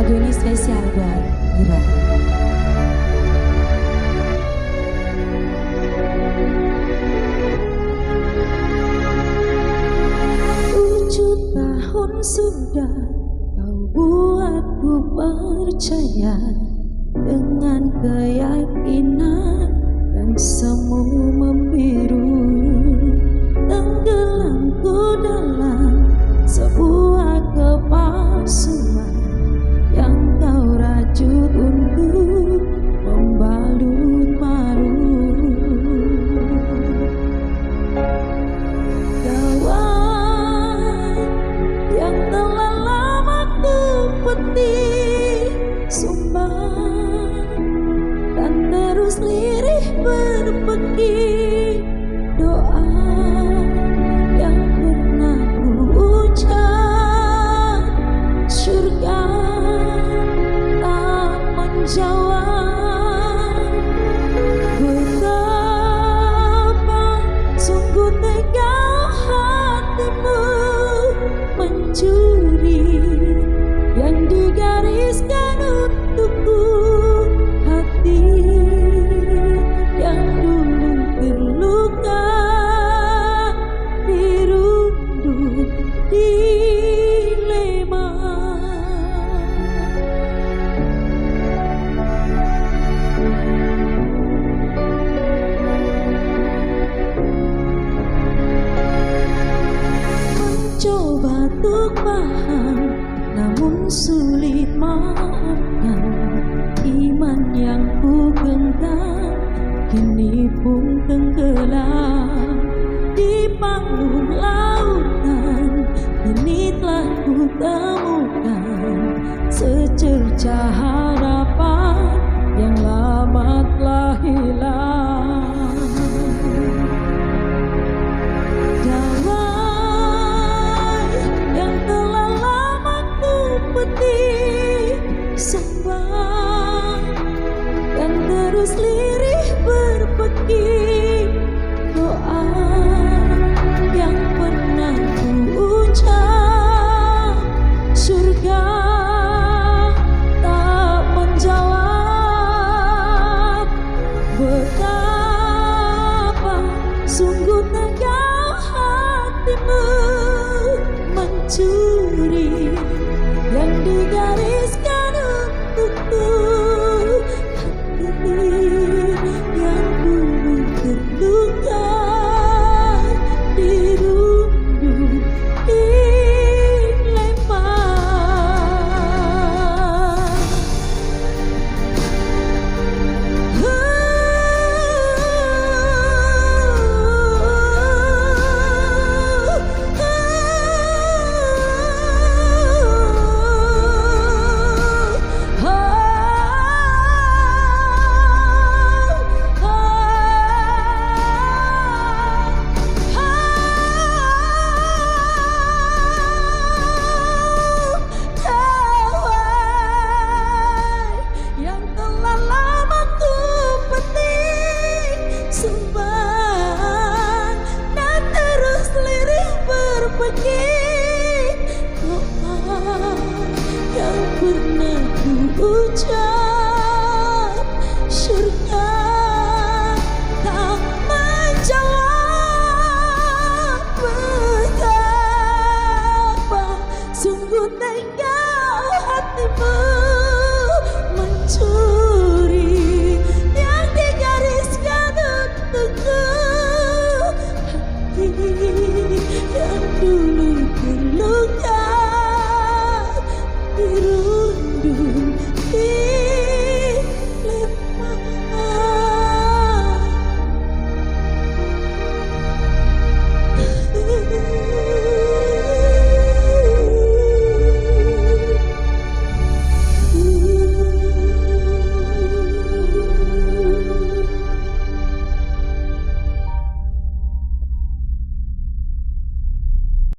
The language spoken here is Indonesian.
Lagu ini spesial buat Ira. Tahun sudah kau buatku percaya dengan keyakinan yang semu membiru, tenggelamku dalam sebuah kepalsuan yang kau rajut untuk membalut malu. Sumpah dan terus lirih berbagi doa yang pernah ku ucap, surga tak menjawab. Betapa sungguh tega hatimu mencuri yang digariskan untukku, hati yang dulu terluka, dirundung dilema. Mencoba untuk paham namun sulit maafkan, iman yang ku genggam kini pun tenggelam di panggung lautan. Kini telah ku temukan secercah harapan yang lama telah hilang. Sumpah dan terus lirih berbagi doa yang pernah ku ucap, surga tak menjawab. Betapa sungguh tega hatimu mencuri yang digariskan untukku, hati yang dulu terluka, dirundung dilempar. Sumpah dan terus lirih berbagi doa yang pernah ku ucap, surga tak menjawab. Betapa sungguh tega hatimu mencuri yang digariskan untukku, hati yang dulu